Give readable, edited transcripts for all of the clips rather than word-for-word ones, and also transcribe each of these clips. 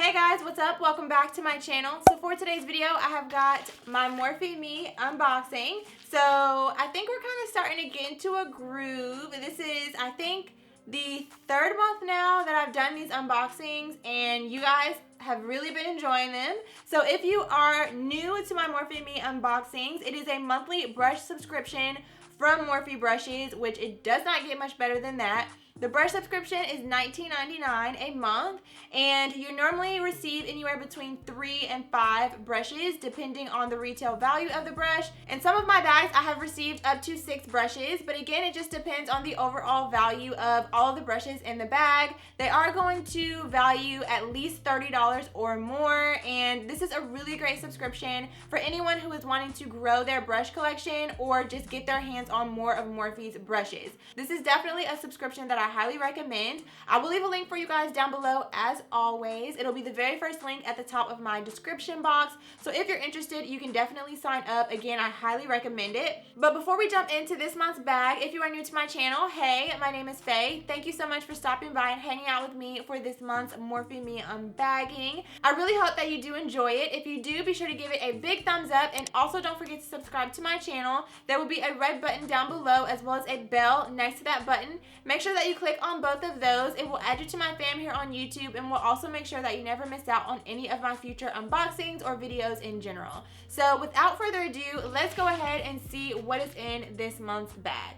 Hey guys, what's up? Welcome back to my channel. So for today's video, I have got my Morphe Me unboxing. So I think we're kind of starting to get into a groove. This is, I think, the third month now that I've done these unboxings, and you guys have really been enjoying them. So if you are new to my Morphe Me unboxings, it is a monthly brush subscription from Morphe Brushes, which it does not get much better than that. The brush subscription is $19.99 a month, and you normally receive anywhere between 3 and 5 brushes depending on the retail value of the brush. In some of my bags, I have received up to 6 brushes, but again, it just depends on the overall value of all of the brushes in the bag. They are going to value at least $30 or more, and this is a really great subscription for anyone who is wanting to grow their brush collection or just get their hands on more of Morphe's brushes. This is definitely a subscription that I highly recommend. I will leave a link for you guys down below as always. It'll be the very first link at the top of my description box. So if you're interested, you can definitely sign up. Again, I highly recommend it. But before we jump into this month's bag, if you are new to my channel, hey, my name is Faye. Thank you so much for stopping by and hanging out with me for this month's Morphe Me unbagging. I really hope that you do enjoy it. If you do, be sure to give it a big thumbs up, and also don't forget to subscribe to my channel. There will be a red button down below as well as a bell next to that button. Make sure that you click on both of those. It will add you to my fam here on YouTube, and will also make sure that you never miss out on any of my future unboxings or videos in general. So without further ado, let's go ahead and see what is in this month's bag.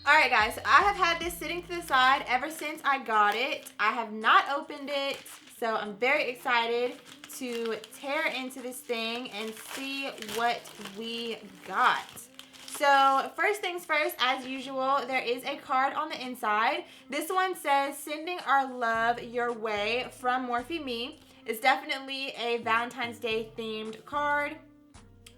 Alright guys, so I have had this sitting to the side ever since I got it. I have not opened it, so I'm very excited to tear into this thing and see what we got. So first things first, as usual, there is a card on the inside. This one says, "Sending our love your way from Morphe Me." It's definitely a Valentine's Day themed card.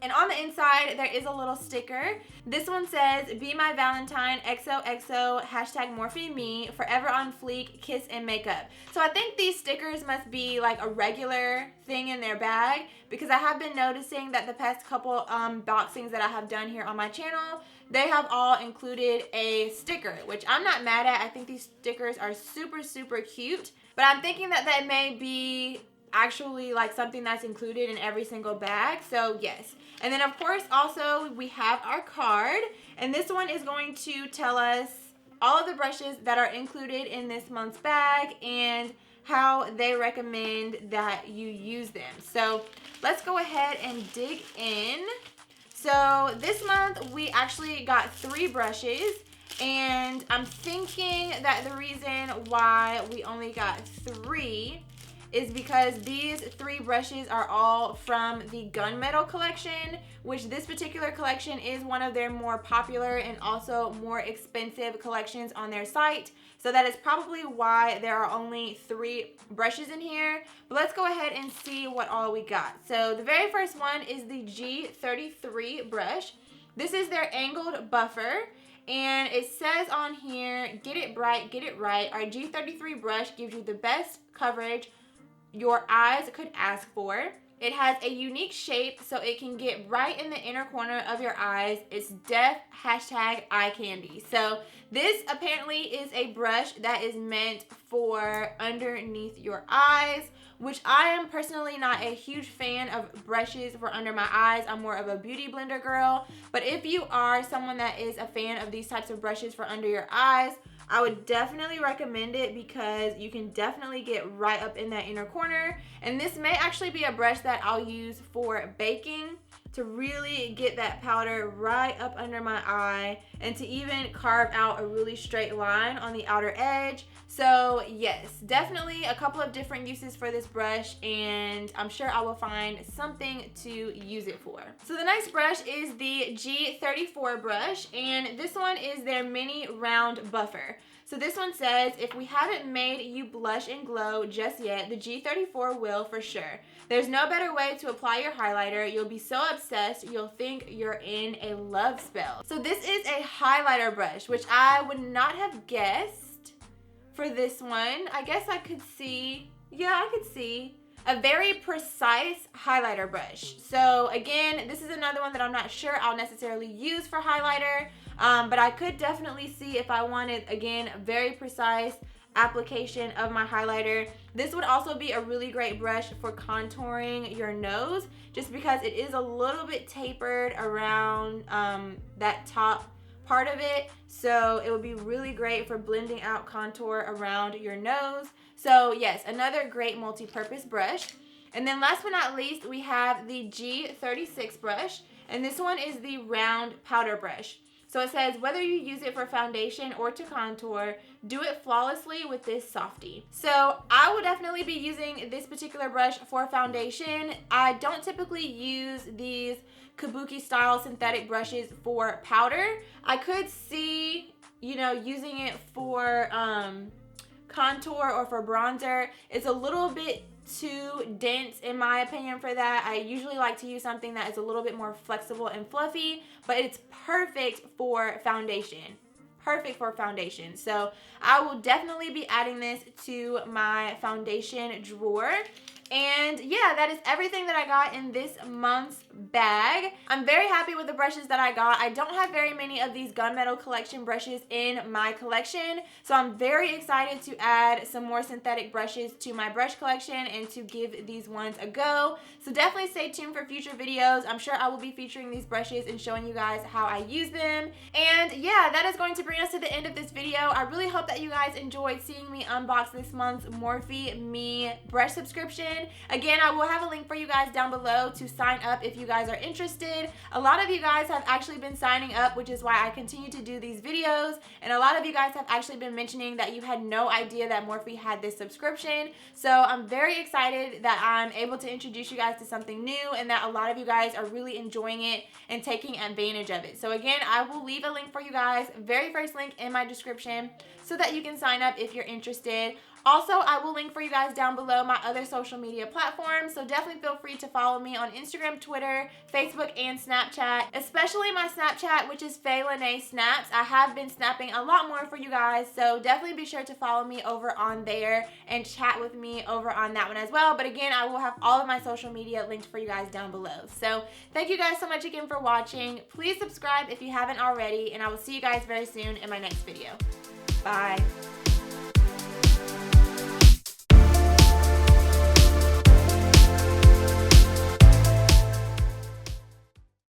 And on the inside, there is a little sticker. This one says, "Be my Valentine, XOXO, hashtag Morphe Me, forever on fleek, kiss and makeup." So I think these stickers must be like a regular thing in their bag, because I have been noticing that the past couple unboxings that I have done here on my channel, they have all included a sticker, which I'm not mad at. I think these stickers are super, super cute. But I'm thinking that that may be actually like something that's included in every single bag, so yes. And then of course also we have our card, and this one is going to tell us all of the brushes that are included in this month's bag and how they recommend that you use them. So let's go ahead and dig in. So this month we actually got 3 brushes, and I'm thinking that the reason why we only got 3 is because these 3 brushes are all from the Gunmetal collection, which this particular collection is one of their more popular and also more expensive collections on their site. So that is probably why there are only 3 brushes in here. But let's go ahead and see what all we got. So the very first one is the G33 brush. This is their angled buffer. And it says on here, "Get it bright, get it right. Our G33 brush gives you the best coverage your eyes could ask for. It has a unique shape so it can get right in the inner corner of your eyes. It's def hashtag eye candy." So this apparently is a brush that is meant for underneath your eyes, which I am personally not a huge fan of brushes for under my eyes. I'm more of a beauty blender girl. But if you are someone that is a fan of these types of brushes for under your eyes, I would definitely recommend it, because you can definitely get right up in that inner corner. And this may actually be a brush that I'll use for baking, to really get that powder right up under my eye and to even carve out a really straight line on the outer edge. So yes, definitely a couple of different uses for this brush, and I'm sure I will find something to use it for. So the next brush is the G34 brush, and this one is their mini round buffer. So this one says, "If we haven't made you blush and glow just yet, the G34 will for sure. There's no better way to apply your highlighter. You'll be so obsessed, you'll think you're in a love spell." So this is a highlighter brush, which I would not have guessed for this one. I guess I could see, yeah, I could see a very precise highlighter brush. So again, this is another one that I'm not sure I'll necessarily use for highlighter. But I could definitely see if I wanted, again, very precise application of my highlighter. This would also be a really great brush for contouring your nose, just because it is a little bit tapered around that top part of it. So it would be really great for blending out contour around your nose. So yes, another great multi-purpose brush. And then last but not least, we have the G36 brush, and this one is the round powder brush. So it says, whether you use it for foundation or to contour, do it flawlessly with this softie. So I will definitely be using this particular brush for foundation. I don't typically use these kabuki style synthetic brushes for powder. I could see, you know, using it for contour or for bronzer. It's a little bit too dense in my opinion for that. I usually like to use something that is a little bit more flexible and fluffy, but it's perfect for foundation. Perfect for foundation. So I will definitely be adding this to my foundation drawer. And yeah, that is everything that I got in this month's bag. I'm very happy with the brushes that I got. I don't have very many of these Gunmetal collection brushes in my collection, so I'm very excited to add some more synthetic brushes to my brush collection and to give these ones a go. So definitely stay tuned for future videos. I'm sure I will be featuring these brushes and showing you guys how I use them. And yeah, that is going to bring us to the end of this video. I really hope that you guys enjoyed seeing me unbox this month's Morphe Me brush subscription. Again, I will have a link for you guys down below to sign up if you guys are interested. A lot of you guys have actually been signing up, which is why I continue to do these videos. And a lot of you guys have actually been mentioning that you had no idea that Morphe had this subscription. So I'm very excited that I'm able to introduce you guys to something new and that a lot of you guys are really enjoying it and taking advantage of it. So again, I will leave a link for you guys, very first link in my description, so that you can sign up if you're interested. Also, I will link for you guys down below my other social media platforms, so definitely feel free to follow me on Instagram, Twitter, Facebook, and Snapchat, especially my Snapchat, which is FayyLeneeSnaps. I have been snapping a lot more for you guys, so definitely be sure to follow me over on there and chat with me over on that one as well. But again, I will have all of my social media linked for you guys down below. So thank you guys so much again for watching. Please subscribe if you haven't already, and I will see you guys very soon in my next video. Bye.